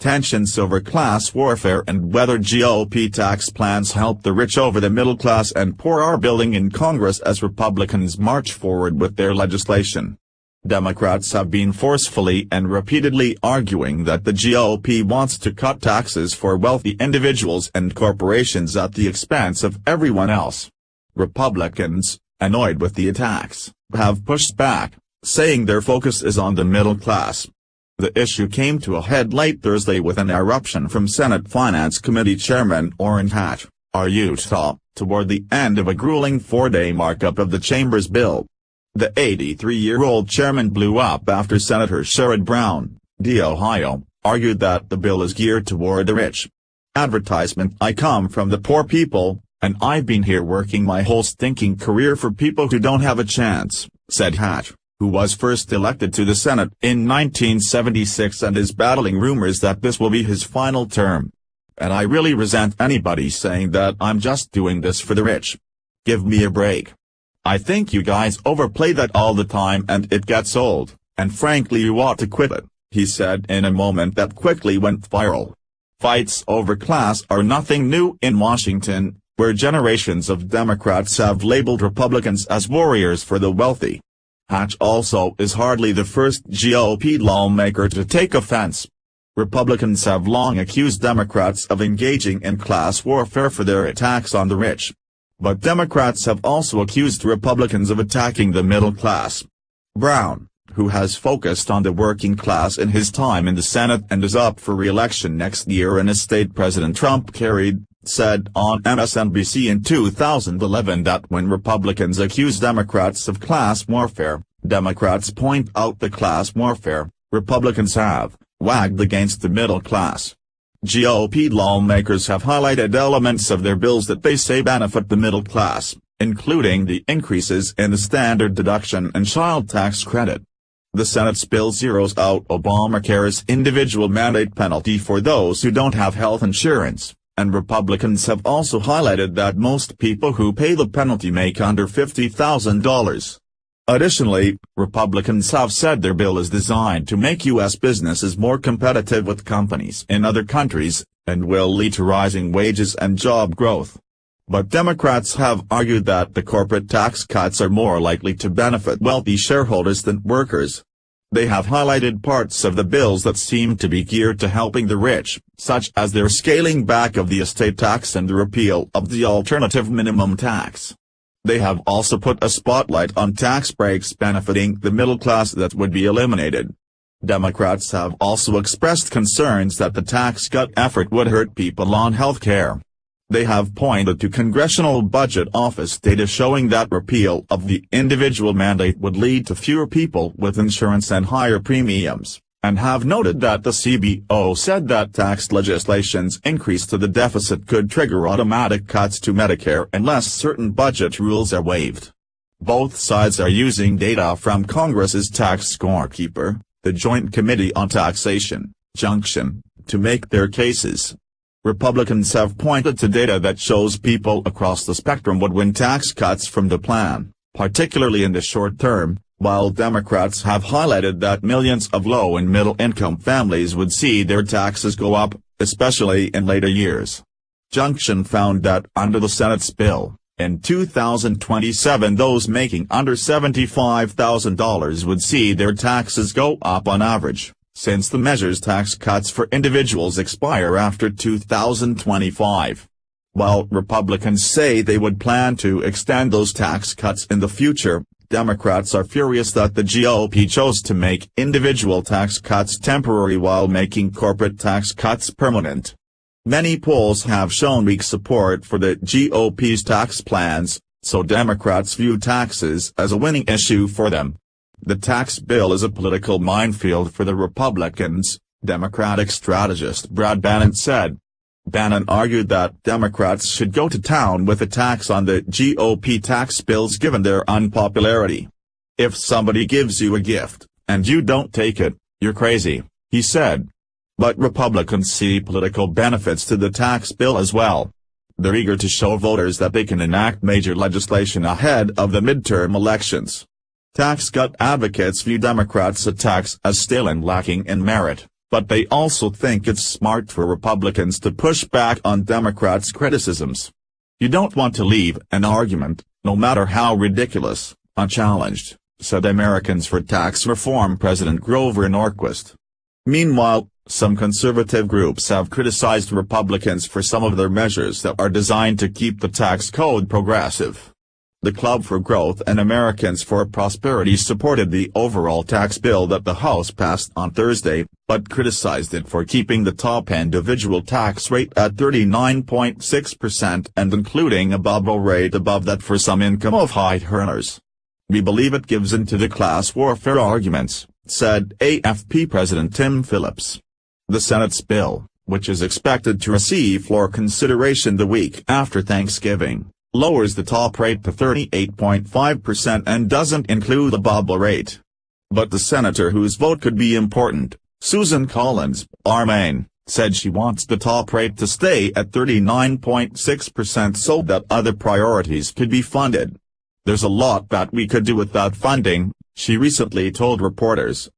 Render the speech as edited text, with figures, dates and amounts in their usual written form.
tensions over class warfare and whether GOP tax plans help the rich over the middle class and poor are building in Congress as Republicans march forward with their legislation. Democrats have been forcefully and repeatedly arguing that the GOP wants to cut taxes for wealthy individuals and corporations at the expense of everyone else. Republicans, annoyed with the attacks, have pushed back, saying their focus is on the middle class. The issue came to a head late Thursday with an eruption from Senate Finance Committee Chairman Orrin Hatch, Utah, toward the end of a grueling four-day markup of the chamber's bill. The 83-year-old chairman blew up after Senator Sherrod Brown, D. Ohio, argued that the bill is geared toward the rich. Advertisement: I come from the poor people, and I've been here working my whole stinking career for people who don't have a chance, said Hatch, who was first elected to the Senate in 1976 and is battling rumors that this will be his final term. And I really resent anybody saying that I'm just doing this for the rich. Give me a break. I think you guys overplay that all the time and it gets old, and frankly you ought to quit it, he said in a moment that quickly went viral. Fights over class are nothing new in Washington, where generations of Democrats have labeled Republicans as warriors for the wealthy. Hatch also is hardly the first GOP lawmaker to take offense. Republicans have long accused Democrats of engaging in class warfare for their attacks on the rich. But Democrats have also accused Republicans of attacking the middle class. Brown, who has focused on the working class in his time in the Senate and is up for re-election next year in a state President Trump carried, said on MSNBC in 2011 that when Republicans accuse Democrats of class warfare, Democrats point out the class warfare Republicans have waged against the middle class. GOP lawmakers have highlighted elements of their bills that they say benefit the middle class, including the increases in the standard deduction and child tax credit. The Senate's bill zeroes out Obamacare's individual mandate penalty for those who don't have health insurance, and Republicans have also highlighted that most people who pay the penalty make under $50,000. Additionally, Republicans have said their bill is designed to make U.S. businesses more competitive with companies in other countries, and will lead to rising wages and job growth. But Democrats have argued that the corporate tax cuts are more likely to benefit wealthy shareholders than workers. They have highlighted parts of the bills that seem to be geared to helping the rich, such as their scaling back of the estate tax and the repeal of the alternative minimum tax. They have also put a spotlight on tax breaks benefiting the middle class that would be eliminated. Democrats have also expressed concerns that the tax cut effort would hurt people on health care. They have pointed to Congressional Budget Office data showing that repeal of the individual mandate would lead to fewer people with insurance and higher premiums, and have noted that the CBO said that tax legislation's increase to the deficit could trigger automatic cuts to Medicare unless certain budget rules are waived. Both sides are using data from Congress's tax scorekeeper, the Joint Committee on Taxation, Junction, to make their cases. Republicans have pointed to data that shows people across the spectrum would win tax cuts from the plan, particularly in the short term, while Democrats have highlighted that millions of low- and middle-income families would see their taxes go up, especially in later years. Junction found that under the Senate's bill, in 2027 those making under $75,000 would see their taxes go up on average, since the measure's tax cuts for individuals expire after 2025. While Republicans say they would plan to extend those tax cuts in the future, Democrats are furious that the GOP chose to make individual tax cuts temporary while making corporate tax cuts permanent. Many polls have shown weak support for the GOP's tax plans, so Democrats view taxes as a winning issue for them. The tax bill is a political minefield for the Republicans, Democratic strategist Brad Bannon said. Bannon argued that Democrats should go to town with attacks on the GOP tax bills given their unpopularity. If somebody gives you a gift, and you don't take it, you're crazy, he said. But Republicans see political benefits to the tax bill as well. They're eager to show voters that they can enact major legislation ahead of the midterm elections. Tax cut advocates view Democrats' attacks as stale and lacking in merit, But they also think it's smart for Republicans to push back on Democrats' criticisms. "You don't want to leave an argument, no matter how ridiculous, unchallenged," said Americans for Tax Reform President Grover Norquist. Meanwhile, some conservative groups have criticized Republicans for some of their measures that are designed to keep the tax code progressive. The Club for Growth and Americans for Prosperity supported the overall tax bill that the House passed on Thursday, but criticized it for keeping the top individual tax rate at 39.6% and including a bubble rate above that for some income of high earners. "We believe it gives in to the class warfare arguments," said AFP President Tim Phillips. The Senate's bill, which is expected to receive floor consideration the week after Thanksgiving, lowers the top rate to 38.5% and doesn't include the bubble rate. But the senator whose vote could be important, Susan Collins, Maine, said she wants the top rate to stay at 39.6% so that other priorities could be funded. "There's a lot that we could do without funding," she recently told reporters.